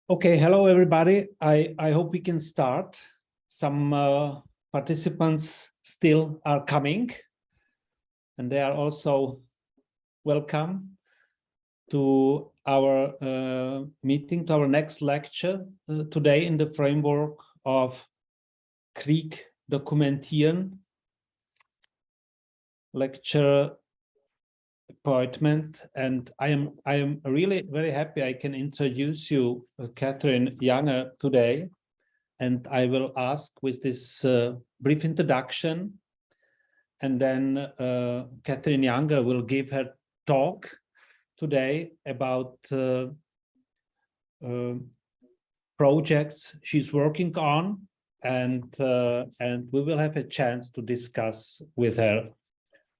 Okay, hello everybody. I hope we can start. Some participants still are coming, and they are also welcome to our meeting, to our next lecture today in the framework of Krieg, dokumentieren, lecture appointment. And I am really very happy I can introduce you Katherine Younge today, and I will ask with this brief introduction, and then Katherine Younge will give her talk today about projects she's working on, and we will have a chance to discuss with her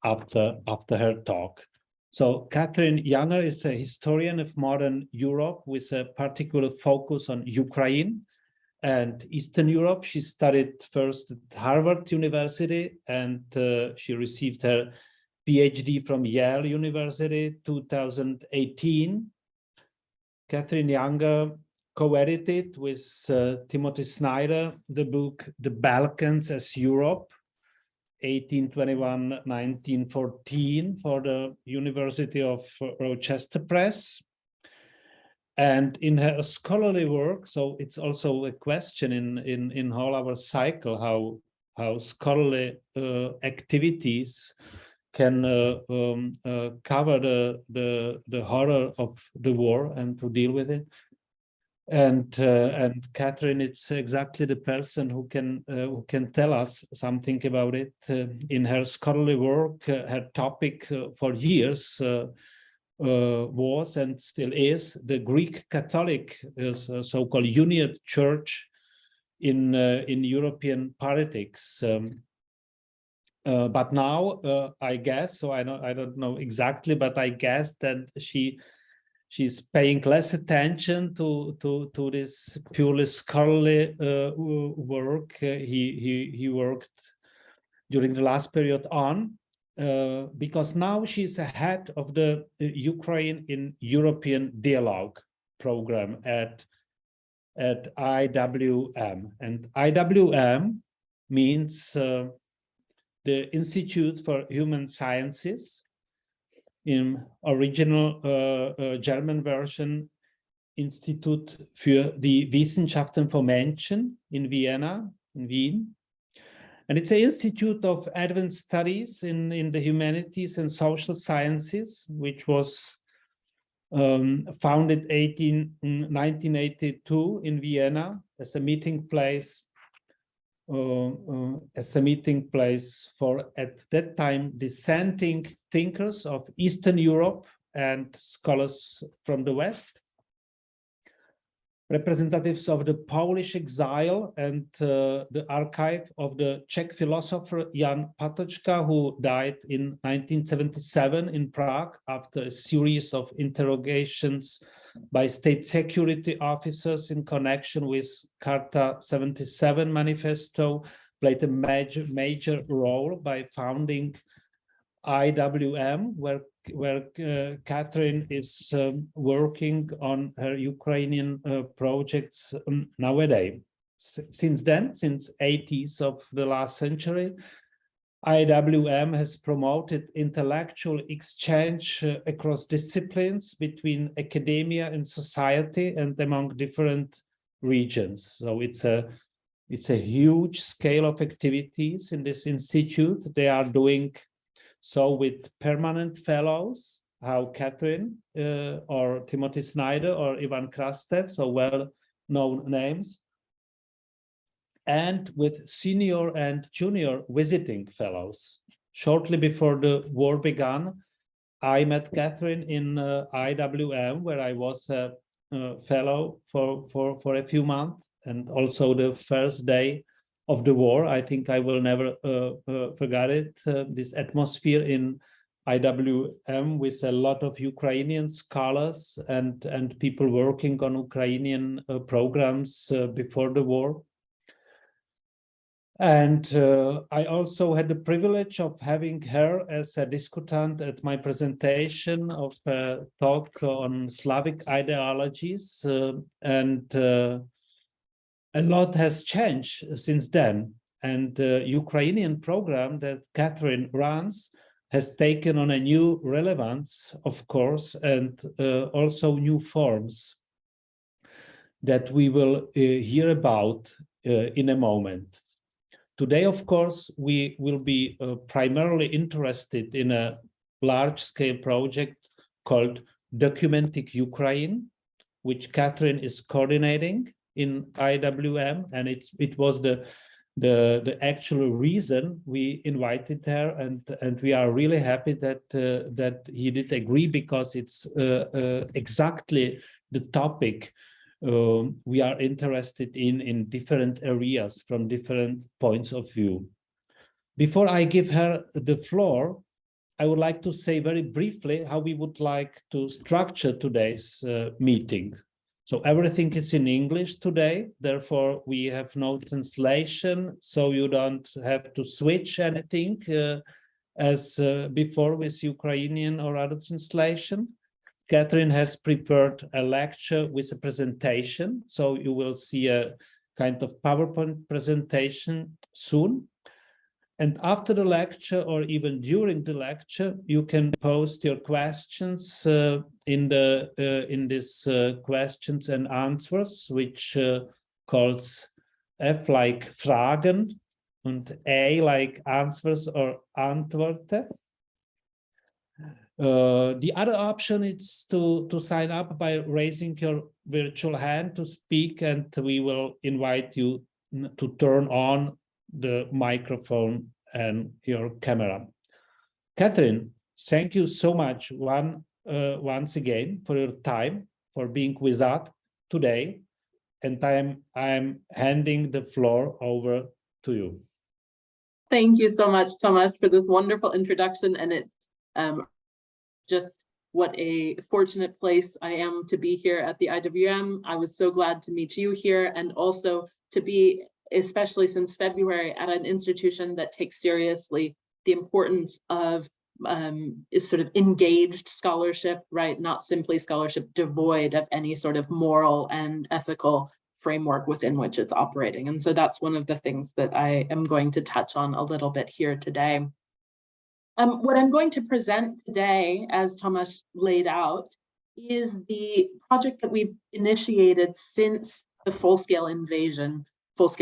after her talk. So Katherine Younge is a historian of modern Europe with a particular focus on Ukraine and Eastern Europe. She studied first at Harvard University, and she received her PhD from Yale University 2018. Katherine Younge co-edited with Timothy Snyder the book The Balkans as Europe, 1821-1914 for the University of Rochester Press. And in her scholarly work, so it's also a question in all our cycle, how scholarly activities can cover the horror of the war and to deal with it. And Katherine, it's exactly the person who can tell us something about it. In her scholarly work, her topic for years was and still is the Greek Catholic, so-called Union Church in European politics. But now, I guess, so I don't know exactly, but I guess that she's paying less attention to this purely scholarly work he worked during the last period on, because now she's head of the Ukraine in European Dialogue program at IWM. And IWM means the Institute for Human Sciences. Im original German version, Institut für die Wissenschaften von Menschen in Vienna, in Wien. And it's an institute of advanced studies in the humanities and social sciences, which was founded 1982 in Vienna as a meeting place for, at that time, dissenting thinkers of Eastern Europe and scholars from the West, representatives of the Polish exile, and the archive of the Czech philosopher Jan Patočka, who died in 1977 in Prague after a series of interrogations by state security officers in connection with Charta 77 manifesto, played a major role by founding IWM, where Katherine is working on her Ukrainian projects nowadays. Since then, since 80s of the last century, IWM has promoted intellectual exchange across disciplines between academia and society and among different regions. So it's a huge scale of activities in this institute. They are doing so with permanent fellows, how Katherine or Timothy Snyder or Ivan Krastev, so well-known names, and with senior and junior visiting fellows. Shortly before the war began, I met Katherine in IWM, where I was a fellow for a few months, and also the first day of the war. I think I will never forget it, this atmosphere in IWM with a lot of Ukrainian scholars and people working on Ukrainian programs before the war. And I also had the privilege of having her as a discutant at my presentation of a talk on Slavic ideologies, and a lot has changed since then. And the Ukrainian program that Katherine runs has taken on a new relevance, of course, and also new forms that we will hear about in a moment. Today, of course, we will be primarily interested in a large-scale project called Documenting Ukraine, which Katherine is coordinating in IWM, and it was the actual reason we invited her, and we are really happy that that he did agree, because it's exactly the topic we are interested in different areas from different points of view. Before I give her the floor, I would like to say very briefly how we would like to structure today's meeting. So everything is in English today, therefore we have no translation, so you don't have to switch anything as before with Ukrainian or other translation. Katherine has prepared a lecture with a presentation, so you will see a kind of PowerPoint presentation soon. And after the lecture, or even during the lecture, you can post your questions in this questions and answers, which calls F like Fragen and A like answers or Antworten. The other option is to sign up by raising your virtual hand to speak, and we will invite you to turn on the microphone and your camera. Katherine, thank you so much once again for your time, for being with us today, and I'm handing the floor over to you. Thank you so much, Tomáš, for this wonderful introduction, and it just what a fortunate place I am to be here at the IWM. I was so glad to meet you here, and also to be, especially since February, at an institution that takes seriously the importance of sort of engaged scholarship, right? Not simply scholarship devoid of any sort of moral and ethical framework within which it's operating. And so that's one of the things that I am going to touch on a little bit here today. What I'm going to present today, as Tomáš laid out, is the project that we've initiated since the full-scale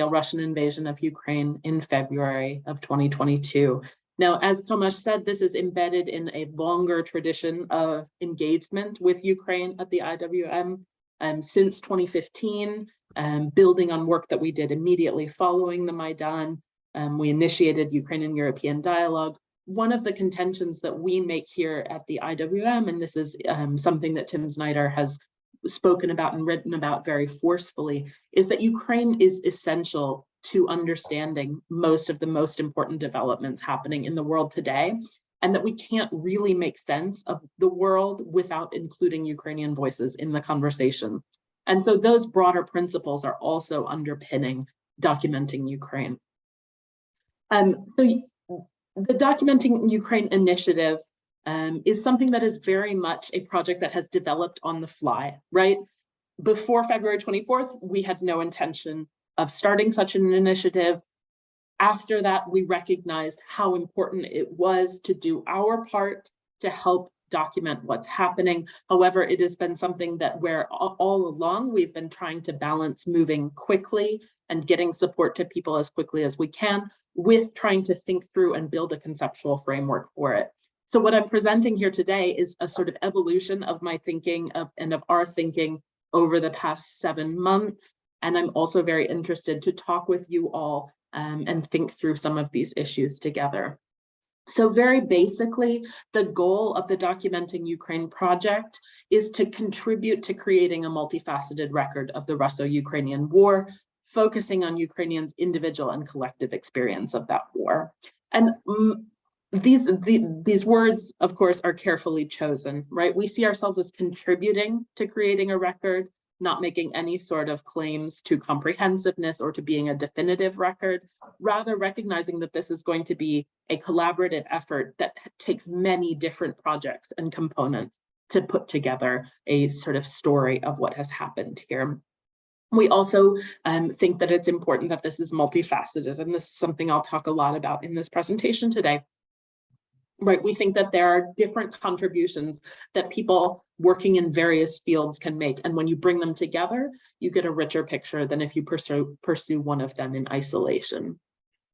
Russian invasion of Ukraine in February of 2022. Now, as Tomáš said, this is embedded in a longer tradition of engagement with Ukraine at the IWM since 2015, building on work that we did immediately following the Maidan. We initiated Ukrainian-European dialogue. One of the contentions that we make here at the IWM, and this is something that Tim Snyder has spoken about and written about very forcefully, is that Ukraine is essential to understanding most of the most important developments happening in the world today, and that we can't really make sense of the world without including Ukrainian voices in the conversation. And so those broader principles are also underpinning Documenting Ukraine. The Documenting Ukraine initiative is something that is very much a project that has developed on the fly, right? Before February 24th, we had no intention of starting such an initiative. After that, we recognized how important it was to do our part to help document what's happening. However, it has been something that where all along we've been trying to balance moving quickly and getting support to people as quickly as we can, with trying to think through and build a conceptual framework for it. So what I'm presenting here today is a sort of evolution of my thinking and of our thinking over the past 7 months. And I'm also very interested to talk with you all and think through some of these issues together. So very basically, the goal of the Documenting Ukraine project is to contribute to creating a multifaceted record of the Russo-Ukrainian war, focusing on Ukrainians' individual and collective experience of that war. And these words, of course, are carefully chosen, right? We see ourselves as contributing to creating a record, not making any sort of claims to comprehensiveness or to being a definitive record, rather recognizing that this is going to be a collaborative effort that takes many different projects and components to put together a sort of story of what has happened here. We also think that it's important that this is multifaceted, and this is something I'll talk a lot about in this presentation today. Right, we think that there are different contributions that people working in various fields can make, and when you bring them together, you get a richer picture than if you pursue one of them in isolation.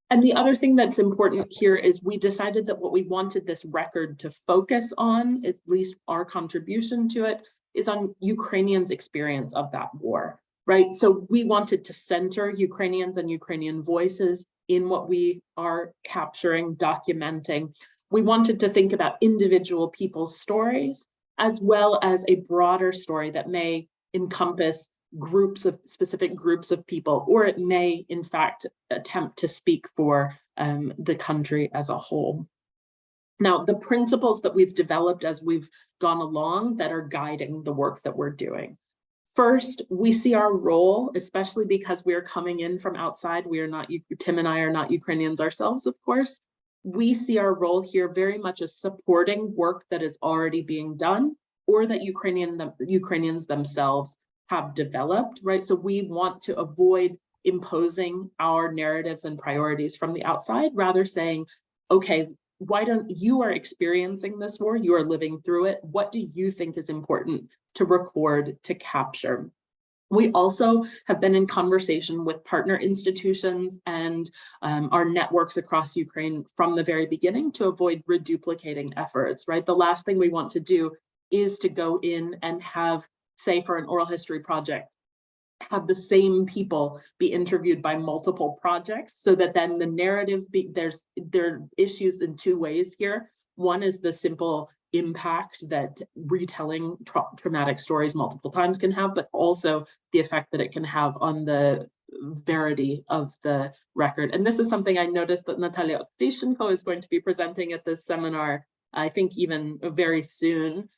And the other thing that's important here is we decided that what we wanted this record to focus on, at least our contribution to it, is on Ukrainians' experience of that war, right? So we wanted to center Ukrainians and Ukrainian voices in what we are capturing, documenting. We wanted to think about individual people's stories, as well as a broader story that may encompass specific groups of people, or it may, in fact, attempt to speak for the country as a whole. Now, the principles that we've developed as we've gone along that are guiding the work that we're doing. First, we see our role, especially because we're coming in from outside. We are not, Tim and I are not Ukrainians ourselves, of course. We see our role here very much as supporting work that is already being done, or that Ukrainians themselves have developed, right? So we want to avoid imposing our narratives and priorities from the outside, rather saying, okay, why don't you are experiencing this war, you are living through it. What do you think is important to record, to capture? We also have been in conversation with partner institutions and our networks across Ukraine from the very beginning to avoid reduplicating efforts, right? The last thing we want to do is to go in and have, say, for an oral history project, have the same people be interviewed by multiple projects, so that then the narrative, there are issues in two ways here. One is the simple impact that retelling traumatic stories multiple times can have, but also the effect that it can have on the verity of the record. And this is something I noticed that Natalia Otishenko is going to be presenting at this seminar, I think even very soon.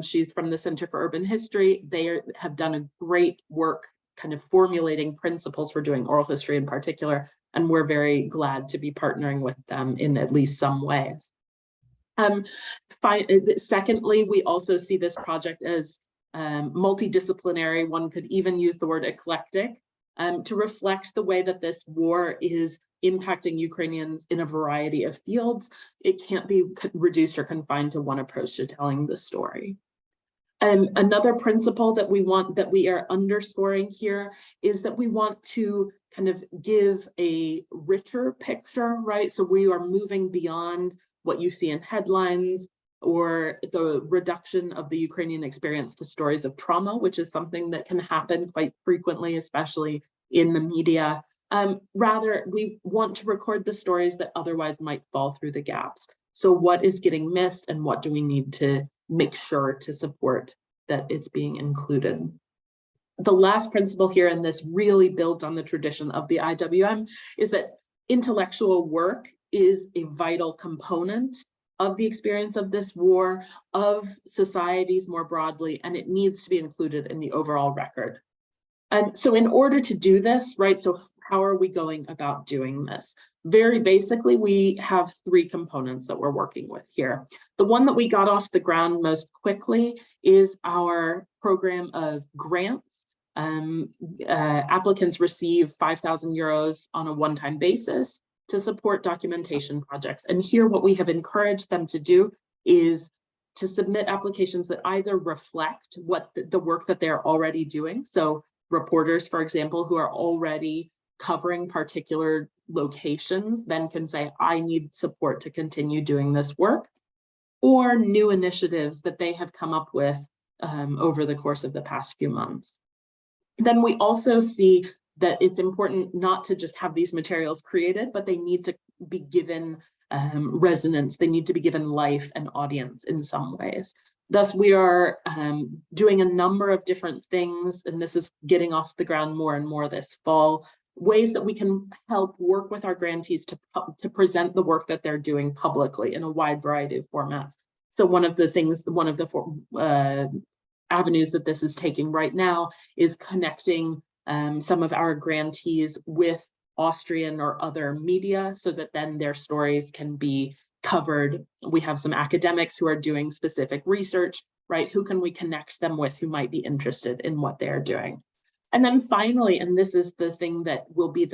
She's from the Center for Urban History. They have done a great work kind of formulating principles for doing oral history in particular, and we're very glad to be partnering with them in at least some ways. Secondly, we also see this project as multidisciplinary. One could even use the word eclectic to reflect the way that this war is impacting Ukrainians in a variety of fields. It can't be reduced or confined to one approach to telling the story. Another principle that we are underscoring here is that we want to kind of give a richer picture, right? So we are moving beyond what you see in headlines or the reduction of the Ukrainian experience to stories of trauma, which is something that can happen quite frequently, especially in the media. Rather, we want to record the stories that otherwise might fall through the gaps. So what is getting missed, and what do we need to make sure to support that it's being included? The last principle here, and this really builds on the tradition of the IWM, is that intellectual work is a vital component of the experience of this war, of societies more broadly, and it needs to be included in the overall record. And so in order to do this, right, so how are we going about doing this? Very basically, we have three components that we're working with here. The one that we got off the ground most quickly is our program of grants. Applicants receive 5,000 euros on a one-time basis to support documentation projects. And here what we have encouraged them to do is to submit applications that either reflect what the work that they're already doing. So reporters, for example, who are already covering particular locations then can say, I need support to continue doing this work, or new initiatives that they have come up with over the course of the past few months. Then we also see that it's important not to just have these materials created, but they need to be given resonance. They need to be given life and audience in some ways. Thus, we are doing a number of different things, and this is getting off the ground more and more this fall, ways that we can help work with our grantees to present the work that they're doing publicly in a wide variety of formats. So one of the avenues that this is taking right now is connecting some of our grantees with Austrian or other media so that then their stories can be covered. We have some academics who are doing specific research, right? Who can we connect them with who might be interested in what they're doing? And then finally, and this is the thing that will be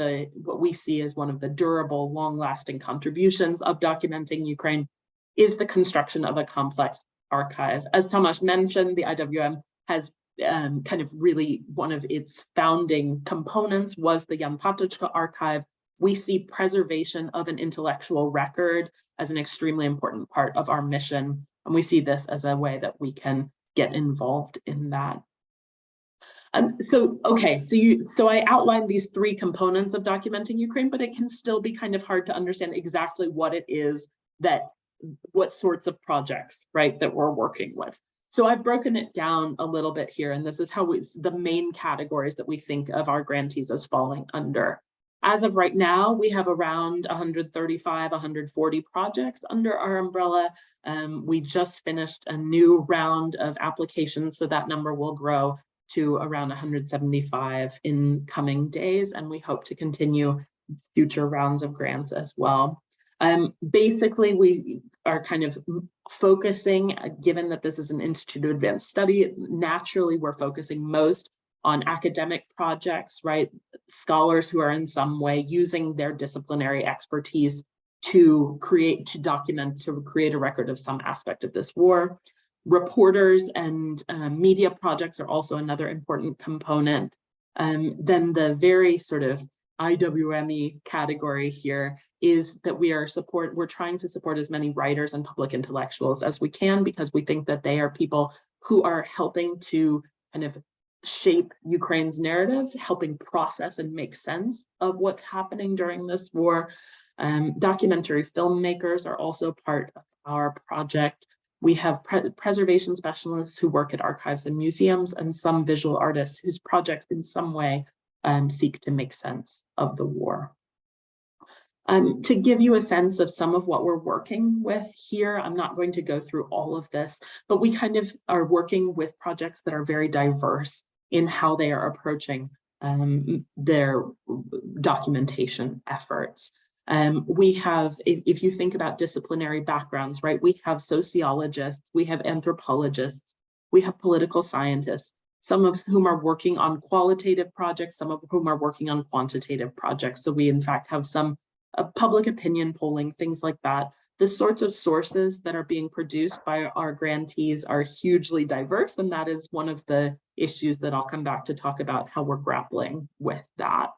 what we see as one of the durable, long-lasting contributions of documenting Ukraine, is the construction of a complex archive. As Tomáš mentioned, the IWM has kind of really one of its founding components was the Jan Patočka archive. We see preservation of an intellectual record as an extremely important part of our mission. And we see this as a way that we can get involved in that. So I outlined these three components of documenting Ukraine, but it can still be kind of hard to understand exactly what it is what sorts of projects, right, that we're working with. So I've broken it down a little bit here, and this is how the main categories that we think of our grantees as falling under. As of right now, we have around 135, 140 projects under our umbrella. We just finished a new round of applications, so that number will grow to around 175 in coming days, and we hope to continue future rounds of grants as well. Basically, we are kind of focusing, given that this is an Institute of Advanced Study, naturally we're focusing most on academic projects, right? Scholars who are in some way using their disciplinary expertise to document, to create a record of some aspect of this war. Reporters and media projects are also another important component. Then the very sort of IWME category here is that we're trying to support as many writers and public intellectuals as we can, because we think that they are people who are helping to kind of shape Ukraine's narrative, helping process and make sense of what's happening during this war. Documentary filmmakers are also part of our project. We have preservation specialists who work at archives and museums, and some visual artists whose projects in some way seek to make sense of the war. To give you a sense of some of what we're working with here, I'm not going to go through all of this, but we kind of are working with projects that are very diverse in how they are approaching their documentation efforts. We have, if you think about disciplinary backgrounds, right, we have sociologists, we have anthropologists, we have political scientists, some of whom are working on qualitative projects, some of whom are working on quantitative projects. So we in fact have some public opinion polling, things like that. The sorts of sources that are being produced by our grantees are hugely diverse, and that is one of the issues that I'll come back to talk about how we're grappling with that.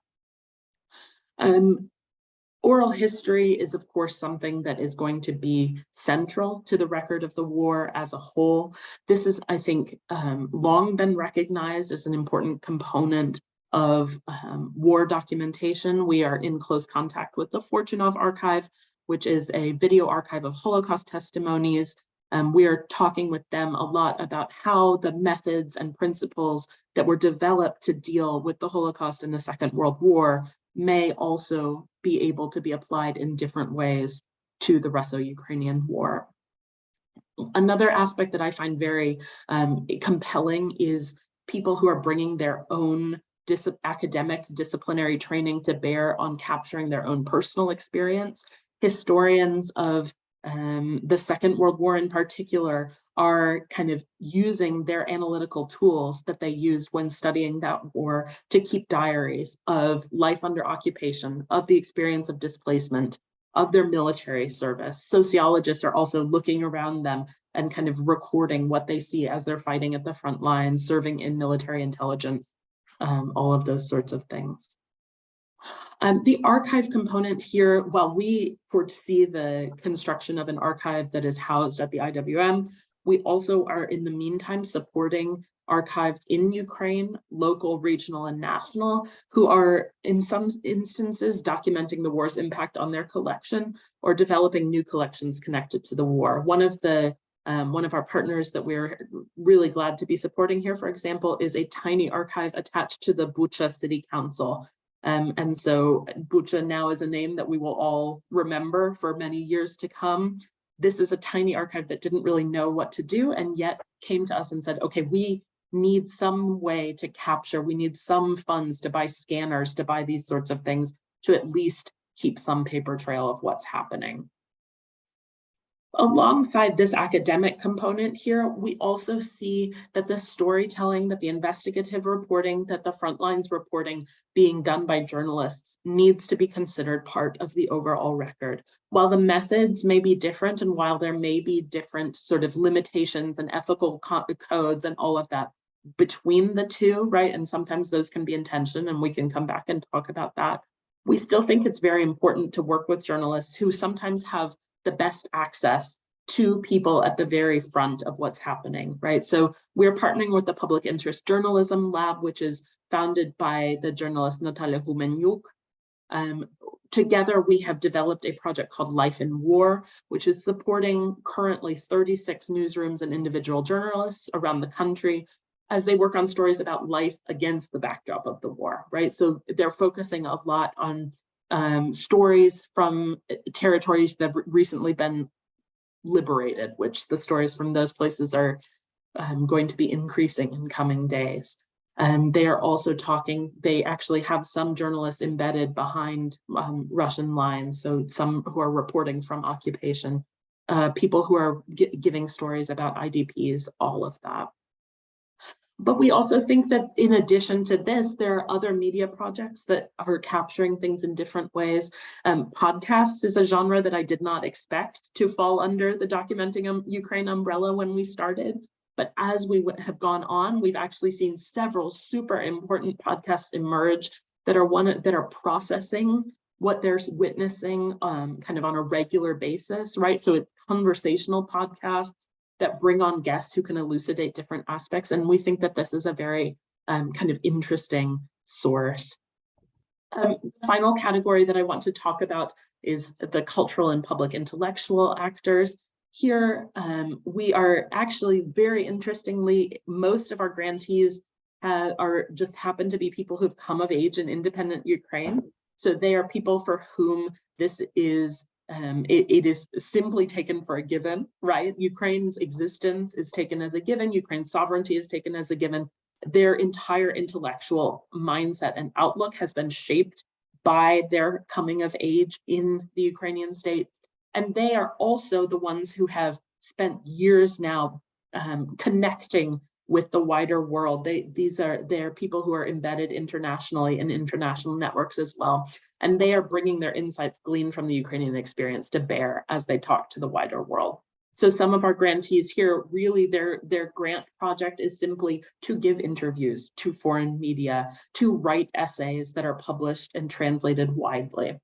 Oral history is, of course, something that is going to be central to the record of the war as a whole. This is, I think, long been recognized as an important component of war documentation. We are in close contact with the Fortunov Archive, which is a video archive of Holocaust testimonies. We are talking with them a lot about how the methods and principles that were developed to deal with the Holocaust and the Second World War may also be able to be applied in different ways to the Russo-Ukrainian War. Another aspect that I find very compelling is people who are bringing their own academic disciplinary training to bear on capturing their own personal experience. Historians of the Second World War in particular are kind of using their analytical tools that they used when studying that war to keep diaries of life under occupation, of the experience of displacement, of their military service. Sociologists are also looking around them and kind of recording what they see as they're fighting at the front lines, serving in military intelligence, all of those sorts of things. The archive component here, while we foresee the construction of an archive that is housed at the IWM, we also are in the meantime supporting archives in Ukraine, local, regional, and national, who are in some instances documenting the war's impact on their collection or developing new collections connected to the war. One of our partners that we're really glad to be supporting here, for example, is a tiny archive attached to the Bucha City Council. And so Bucha now is a name that we will all remember for many years to come. This is a tiny archive that didn't really know what to do and yet came to us and said, okay, we need some way to capture, we need some funds to buy scanners, to buy these sorts of things, to at least keep some paper trail of what's happening. Alongside this academic component here, we also see that the storytelling, that the investigative reporting, that the frontlines reporting being done by journalists needs to be considered part of the overall record. While the methods may be different, and while there may be different sort of limitations and ethical codes and all of that between the two, right? And sometimes those can be in tension, and we can come back and talk about that. We still think it's very important to work with journalists who sometimes have the best access to people at the very front of what's happening, right? So we're partnering with the Public Interest Journalism Lab, which is founded by the journalist Natalia Humeniuk. Together, we have developed a project called Life in War, which is supporting currently 36 newsrooms and individual journalists around the country as they work on stories about life against the backdrop of the war, right? So they're focusing a lot on stories from territories that have recently been liberated, which the stories from those places are going to be increasing in coming days. They are also talking, they actually have some journalists embedded behind Russian lines, so some who are reporting from occupation, people who are giving stories about IDPs, all of that. But we also think that in addition to this, there are other media projects that are capturing things in different ways. Podcasts is a genre that I did not expect to fall under the Documenting Ukraine umbrella when we started. But as we have gone on, we've actually seen several super important podcasts emerge that are processing what they're witnessing kind of on a regular basis, right? So it's conversational podcasts that bring on guests who can elucidate different aspects. And we think that this is a very kind of interesting source. The final category that I want to talk about is the cultural and public intellectual actors. Here, we are actually very interestingly, most of our grantees are just happen to be people who've come of age in independent Ukraine. So they are people for whom this is it is simply taken for a given, right? Ukraine's existence is taken as a given. Ukraine's sovereignty is taken as a given. Their entire intellectual mindset and outlook has been shaped by their coming of age in the Ukrainian state. And they are also the ones who have spent years now connecting with the wider world. They're people who are embedded internationally in international networks as well. And they are bringing their insights gleaned from the Ukrainian experience to bear as they talk to the wider world. So some of our grantees here, really their grant project is simply to give interviews to foreign media, to write essays that are published and translated widely.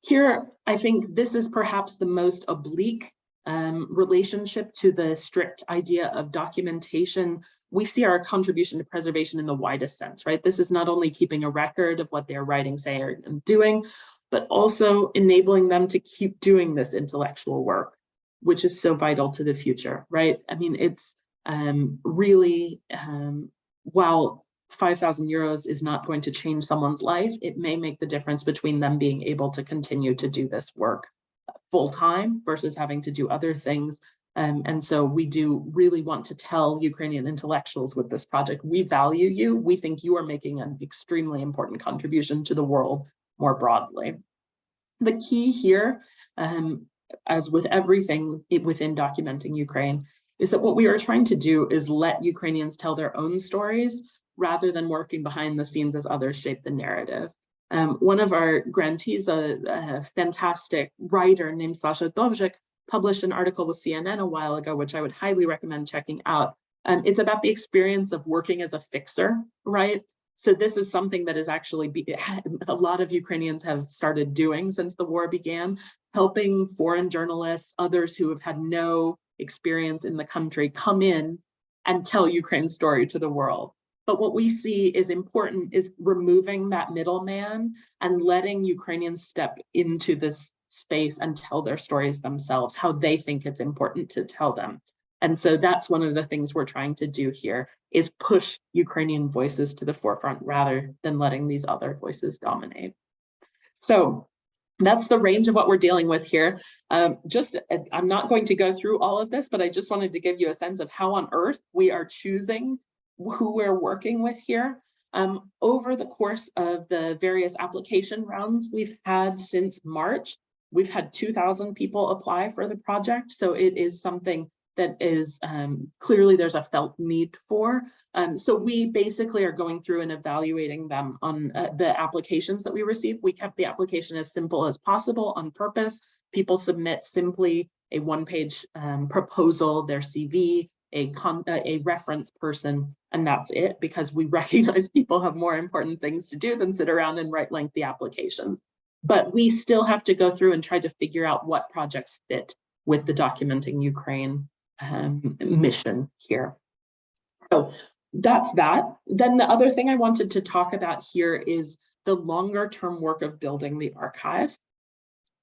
Here, I think this is perhaps the most oblique relationship to the strict idea of documentation. We see our contribution to preservation in the widest sense, right? This is not only keeping a record of what they're writing, saying, and doing, but also enabling them to keep doing this intellectual work, which is so vital to the future, right? I mean, it's really, while 5,000 euros is not going to change someone's life, it may make the difference between them being able to continue to do this work full-time versus having to do other things. And so we do really want to tell Ukrainian intellectuals with this project, we value you. We think you are making an extremely important contribution to the world more broadly. The key here, as with everything within documenting Ukraine, is that what we are trying to do is let Ukrainians tell their own stories rather than working behind the scenes as others shape the narrative. One of our grantees, a fantastic writer named Sasha Dovzhik, published an article with CNN a while ago, which I would highly recommend checking out. It's about the experience of working as a fixer, right? So this is something that is actually, a lot of Ukrainians have started doing since the war began, helping foreign journalists, others who have had no experience in the country, come in and tell Ukraine's story to the world. But what we see is important is removing that middleman and letting Ukrainians step into this space and tell their stories themselves, how they think it's important to tell them. And so that's one of the things we're trying to do here, is push Ukrainian voices to the forefront rather than letting these other voices dominate. So that's the range of what we're dealing with here. I'm not going to go through all of this, but I just wanted to give you a sense of how on earth we are choosing who we're working with here. Over the course of the various application rounds we've had since March, we've had 2,000 people apply for the project. So it is something that is clearly there's a felt need for. So we basically are going through and evaluating them on the applications that we received. We kept the application as simple as possible on purpose. People submit simply a one-page proposal, their CV, a reference person, and that's it, because we recognize people have more important things to do than sit around and write lengthy applications. But we still have to go through and try to figure out what projects fit with the Documenting Ukraine mission here. So that's that. Then the other thing I wanted to talk about here is the longer term work of building the archive.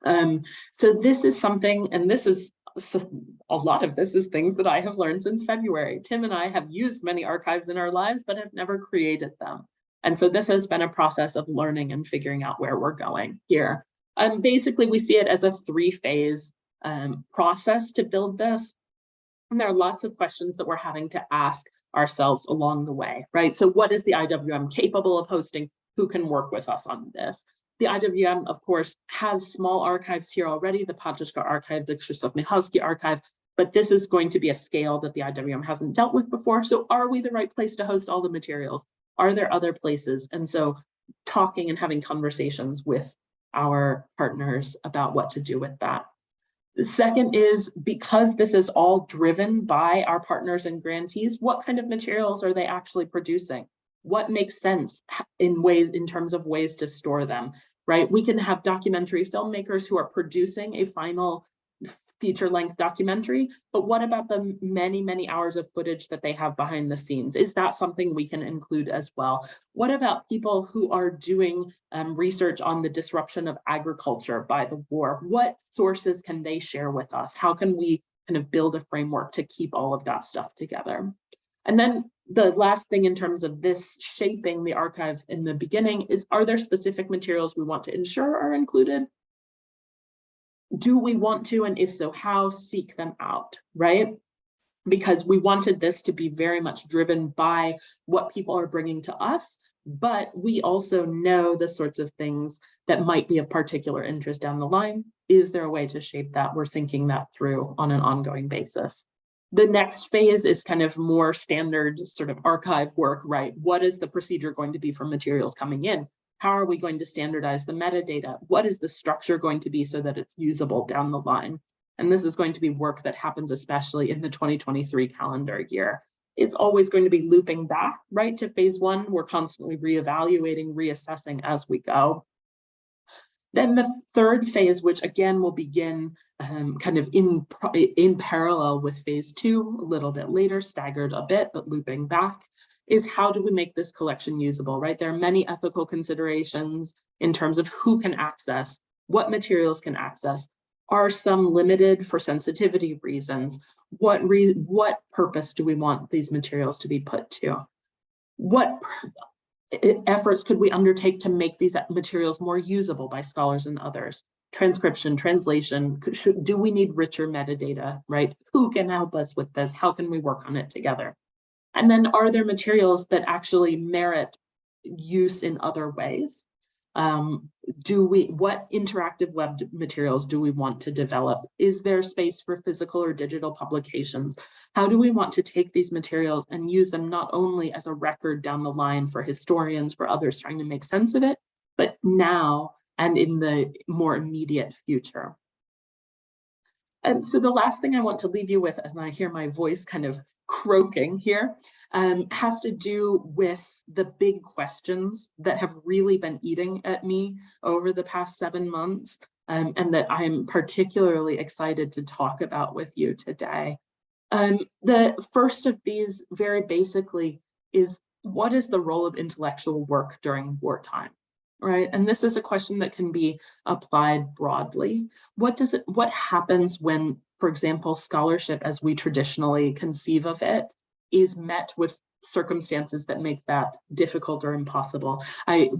So this is something, and this is a lot of this is things that I have learned since February. Tim and I have used many archives in our lives, but have never created them. And so this has been a process of learning and figuring out where we're going here. Basically, we see it as a three-phase process to build this. And there are lots of questions that we're having to ask ourselves along the way, right? So what is the IWM capable of hosting? Who can work with us on this? The IWM, of course, has small archives here already, the Patočka archive, the Krzysztof Michalski archive, but this is going to be a scale that the IWM hasn't dealt with before. So are we the right place to host all the materials? Are there other places? And so talking and having conversations with our partners about what to do with that. The second is, because this is all driven by our partners and grantees, what kind of materials are they actually producing? What makes sense in terms of ways to store them, right? We can have documentary filmmakers who are producing a final feature-length documentary, but what about the many, many hours of footage that they have behind the scenes? Is that something we can include as well? What about people who are doing research on the disruption of agriculture by the war? What sources can they share with us? How can we kind of build a framework to keep all of that stuff together? And then the last thing in terms of this shaping the archive in the beginning is, are there specific materials we want to ensure are included? Do we want to, and if so, how, seek them out, right? Because we wanted this to be very much driven by what people are bringing to us, but we also know the sorts of things that might be of particular interest down the line. Is there a way to shape that? We're thinking that through on an ongoing basis. The next phase is kind of more standard sort of archive work, right? What is the procedure going to be for materials coming in? How are we going to standardize the metadata? What is the structure going to be so that it's usable down the line? And this is going to be work that happens especially in the 2023 calendar year. It's always going to be looping back, right, to phase one. We're constantly reevaluating, reassessing as we go. Then the third phase, which again will begin kind of in parallel with phase two, a little bit later, staggered a bit, but looping back, is how do we make this collection usable, right? There are many ethical considerations in terms of who can access, what materials can access. Are some limited for sensitivity reasons? What purpose do we want these materials to be put to? What efforts could we undertake to make these materials more usable by scholars and others? Transcription, translation, do we need richer metadata, right? Who can help us with this? How can we work on it together? And then are there materials that actually merit use in other ways? What interactive web materials do we want to develop? Is there space for physical or digital publications? How do we want to take these materials and use them not only as a record down the line for historians, for others trying to make sense of it, but now and in the more immediate future? And so the last thing I want to leave you with, as I hear my voice kind of croaking here, has to do with the big questions that have really been eating at me over the past 7 months, and that I'm particularly excited to talk about with you today. The first of these, very basically, is what is the role of intellectual work during wartime, right? And this is a question that can be applied broadly. What happens when, for example, scholarship as we traditionally conceive of it is met with circumstances that make that difficult or impossible? I'm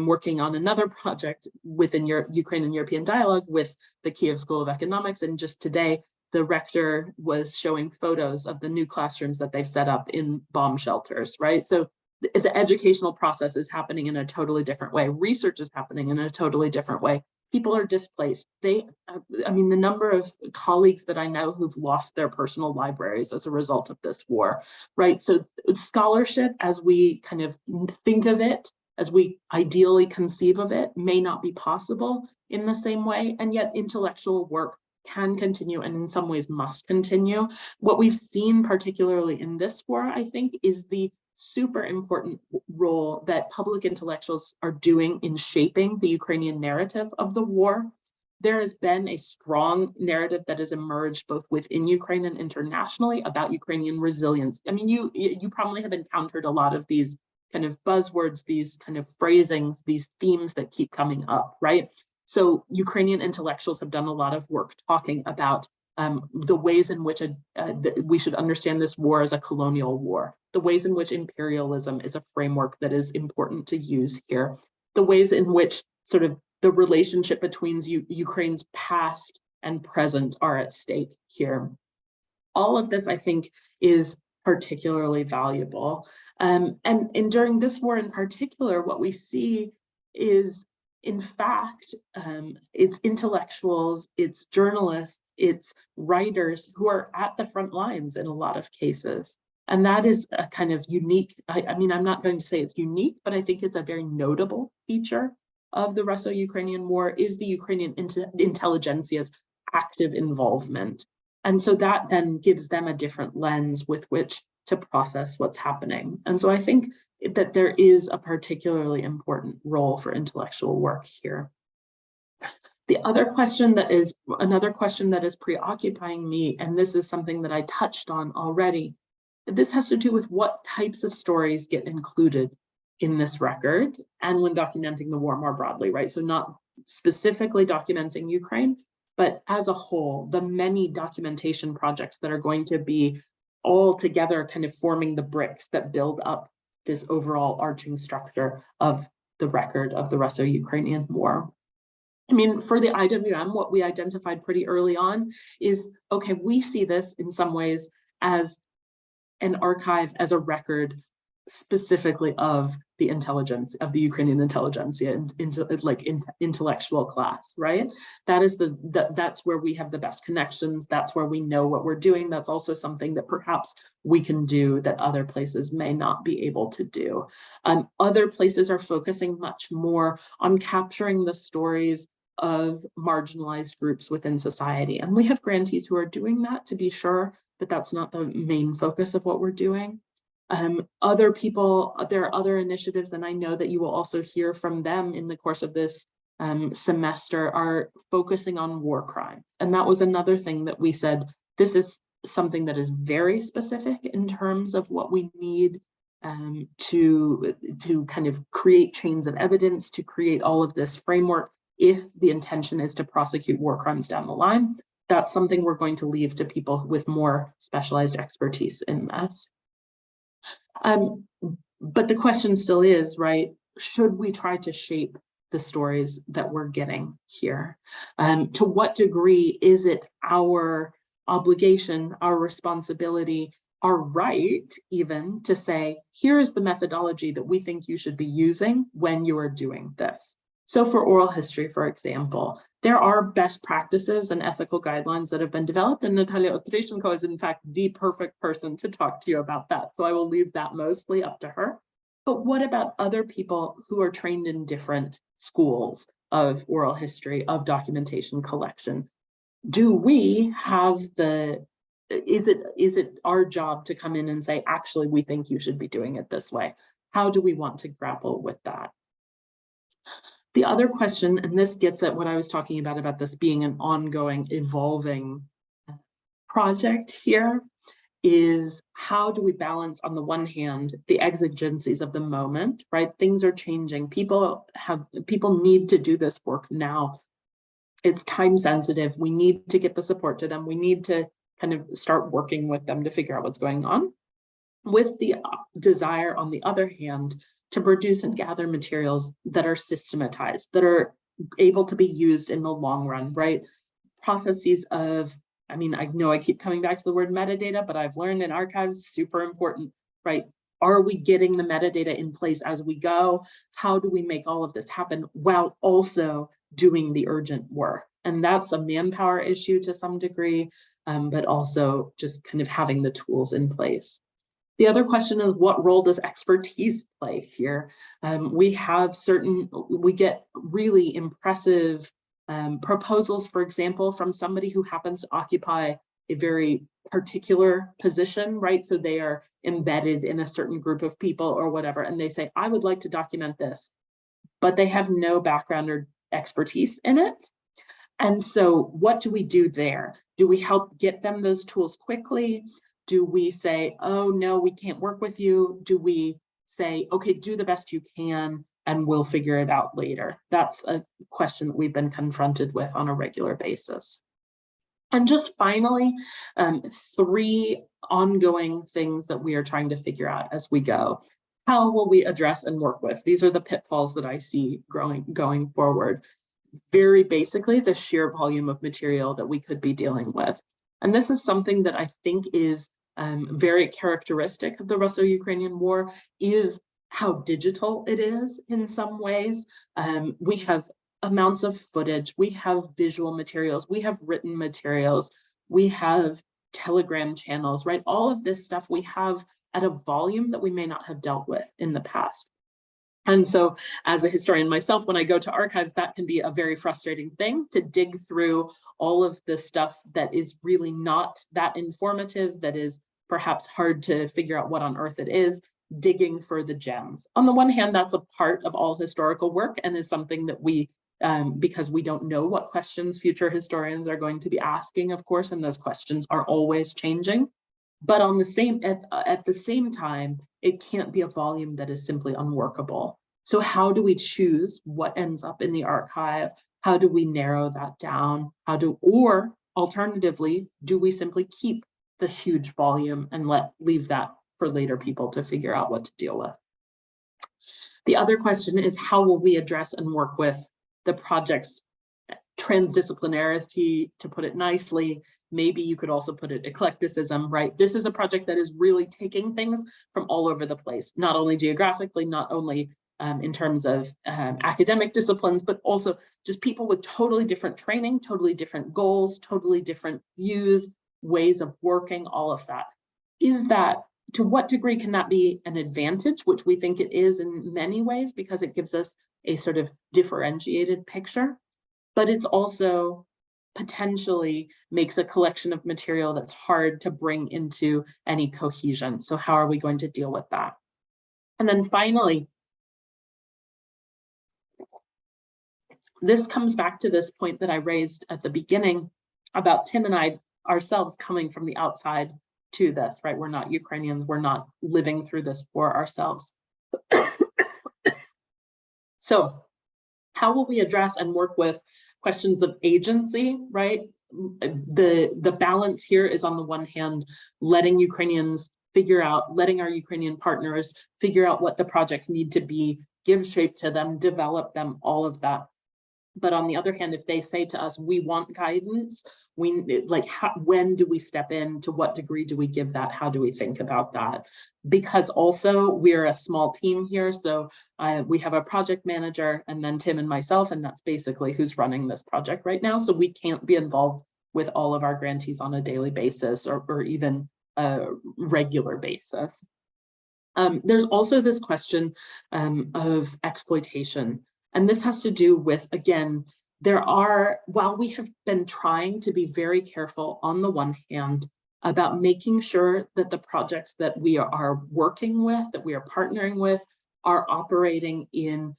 working on another project within Ukraine and European dialogue with the Kiev School of Economics, and just today the rector was showing photos of the new classrooms that they've set up in bomb shelters, right? So the educational process is happening in a totally different way. Research is happening in a totally different way. People are displaced. I mean, the number of colleagues that I know who've lost their personal libraries as a result of this war, right? So scholarship, as we kind of think of it, as we ideally conceive of it, may not be possible in the same way, and yet intellectual work can continue and in some ways must continue. What we've seen, particularly in this war, I think, is the super important role that public intellectuals are doing in shaping the Ukrainian narrative of the war. There has been a strong narrative that has emerged both within Ukraine and internationally about Ukrainian resilience. I mean, you probably have encountered a lot of these kind of buzzwords, these kind of phrasings, these themes that keep coming up, right? So Ukrainian intellectuals have done a lot of work talking about the ways in which we should understand this war as a colonial war, the ways in which imperialism is a framework that is important to use here, the ways in which sort of the relationship between Ukraine's past and present are at stake here. All of this, I think, is particularly valuable. And during this war in particular, what we see is, in fact, it's intellectuals, it's journalists, it's writers who are at the front lines in a lot of cases. And that is a kind of unique, I mean, I'm not going to say it's unique, but I think it's a very notable feature of the Russo-Ukrainian War, is the Ukrainian intelligentsia's active involvement. And so that then gives them a different lens with which to process what's happening. And so I think that there is a particularly important role for intellectual work here. The other question that is, another question that is preoccupying me, and this is something that I touched on already, this has to do with what types of stories get included in this record and when documenting the war more broadly, right? So not specifically documenting Ukraine, but as a whole, the many documentation projects that are going to be all together kind of forming the bricks that build up this overall arching structure of the record of the Russo-Ukrainian War. I mean, for the IWM, what we identified pretty early on is, okay, we see this in some ways as an archive, as a record specifically of the intelligence, of the Ukrainian intelligentsia, intellectual class, right? That is that's where we have the best connections. That's where we know what we're doing. That's also something that perhaps we can do that other places may not be able to do. Other places are focusing much more on capturing the stories of marginalized groups within society. And we have grantees who are doing that, to be sure, but that's not the main focus of what we're doing. Other people, there are other initiatives, and I know that you will also hear from them in the course of this semester, are focusing on war crimes. And that was another thing that we said, this is something that is very specific in terms of what we need to kind of create chains of evidence, to create all of this framework if the intention is to prosecute war crimes down the line. That's something we're going to leave to people with more specialized expertise in this. But the question still is, right, should we try to shape the stories that we're getting here? To what degree is it our obligation, our responsibility, our right even to say, here is the methodology that we think you should be using when you are doing this? So for oral history, for example, there are best practices and ethical guidelines that have been developed, and Natalia Otryshenko is in fact the perfect person to talk to you about that. So I will leave that mostly up to her. But what about other people who are trained in different schools of oral history, of documentation collection? Do we have is it our job to come in and say, actually, we think you should be doing it this way? How do we want to grapple with that? The other question, and this gets at what I was talking about this being an ongoing, evolving project here, is how do we balance, on the one hand, the exigencies of the moment, right? Things are changing. People need to do this work now. It's time sensitive. We need to get the support to them. We need to kind of start working with them to figure out what's going on. With the desire, on the other hand, to produce and gather materials that are systematized, that are able to be used in the long run, right? Processes of I mean, I know I keep coming back to the word metadata, but I've learned in archives, super important, right? Are we getting the metadata in place as we go? How do we make all of this happen while also doing the urgent work? And that's a manpower issue to some degree, but also just kind of having the tools in place. The other question is, what role does expertise play here? We get really impressive proposals, for example, from somebody who happens to occupy a very particular position, right? So they are embedded in a certain group of people or whatever, and they say, I would like to document this, but they have no background or expertise in it. And so what do we do there? Do we help get them those tools quickly? Do we say, oh, no, we can't work with you? Do we say, okay, do the best you can, and we'll figure it out later? That's a question that we've been confronted with on a regular basis. And just finally, 3 ongoing things that we are trying to figure out as we go. How will we address and work with? These are the pitfalls that I see going forward. Very basically, the sheer volume of material that we could be dealing with. And this is something that I think is very characteristic of the Russo-Ukrainian War, is how digital it is in some ways. We have amounts of footage, we have visual materials, we have written materials, we have Telegram channels, right? All of this stuff we have at a volume that we may not have dealt with in the past. And so as a historian myself, when I go to archives, that can be a very frustrating thing, to dig through all of the stuff that is really not that informative, that is perhaps hard to figure out what on earth it is, digging for the gems. On the one hand, that's a part of all historical work and is something that we, because we don't know what questions future historians are going to be asking, of course, and those questions are always changing. But on the at the same time, it can't be a volume that is simply unworkable. So how do we choose what ends up in the archive? How do we narrow that down? Or alternatively, do we simply keep the huge volume and leave that for later people to figure out what to deal with? The other question is, how will we address and work with the project's transdisciplinarity, to put it nicely? Maybe you could also put it eclecticism, right? This is a project that is really taking things from all over the place, not only geographically, not only in terms of academic disciplines, but also just people with totally different training, totally different goals, totally different views, ways of working, all of that. To what degree can that be an advantage, which we think it is in many ways, because it gives us a sort of differentiated picture, but it's also potentially makes a collection of material that's hard to bring into any cohesion. So how are we going to deal with that? And then finally, this comes back to this point that I raised at the beginning about Tim and I ourselves coming from the outside to this, right? We're not Ukrainians, we're not living through this war ourselves. So how will we address and work with questions of agency, right? The balance here is, on the one hand, letting our Ukrainian partners figure out what the projects need to be, give shape to them, develop them, all of that. But on the other hand, if they say to us, we want guidance, when do we step in? To what degree do we give that? How do we think about that? Because also we're a small team here. So we have a project manager and then Tim and myself, and that's basically who's running this project right now. So we can't be involved with all of our grantees on a daily basis or even a regular basis. There's also this question of exploitation. And this has to do with, again, while we have been trying to be very careful on the one hand about making sure that the projects that we are working with, that we are partnering with, are operating in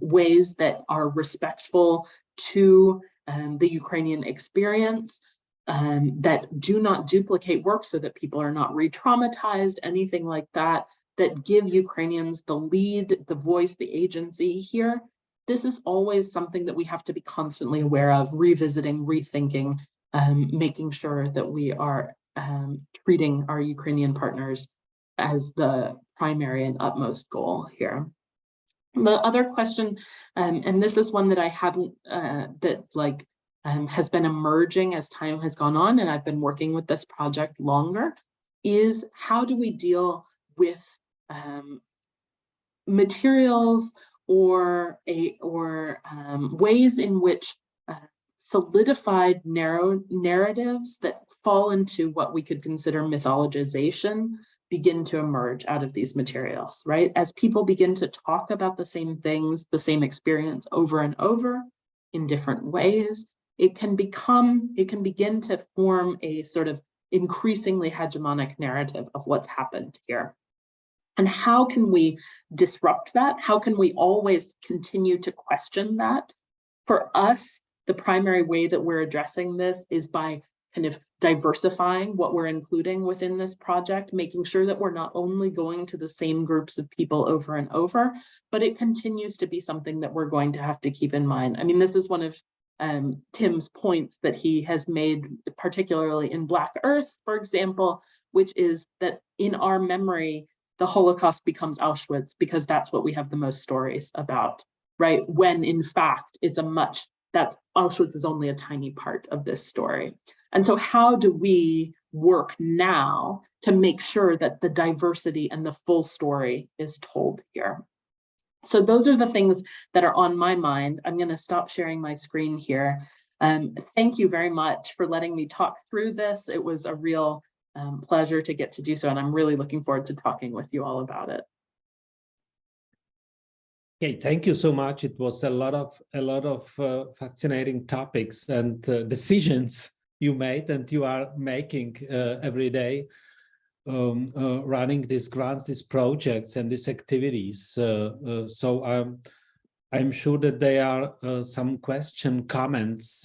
ways that are respectful to the Ukrainian experience, that do not duplicate work so that people are not re-traumatized, anything like that, that give Ukrainians the lead, the voice, the agency here. This is always something that we have to be constantly aware of, revisiting, rethinking, making sure that we are treating our Ukrainian partners as the primary and utmost goal here. The other question, and this is one that I hadn't, has been emerging as time has gone on, and I've been working with this project longer, is how do we deal with materials or ways in which solidified narratives that fall into what we could consider mythologization begin to emerge out of these materials, right? As people begin to talk about the same things, the same experience over and over in different ways, it can begin to form a sort of increasingly hegemonic narrative of what's happened here. And how can we disrupt that? How can we always continue to question that? For us, the primary way that we're addressing this is by kind of diversifying what we're including within this project, making sure that we're not only going to the same groups of people over and over, but it continues to be something that we're going to have to keep in mind. I mean, this is one of Tim's points that he has made, particularly in Black Earth, for example, which is that in our memory, the Holocaust becomes Auschwitz because that's what we have the most stories about, right? When in fact, Auschwitz is only a tiny part of this story. And so how do we work now to make sure that the diversity and the full story is told here? So those are the things that are on my mind. I'm going to stop sharing my screen here. Thank you very much for letting me talk through this. It was a real pleasure to get to do so, and I'm really looking forward to talking with you all about it. Okay, thank you so much. It was a lot of fascinating topics and decisions you made and you are making every day, running these grants, these projects, and these activities. So I'm sure that there are some comments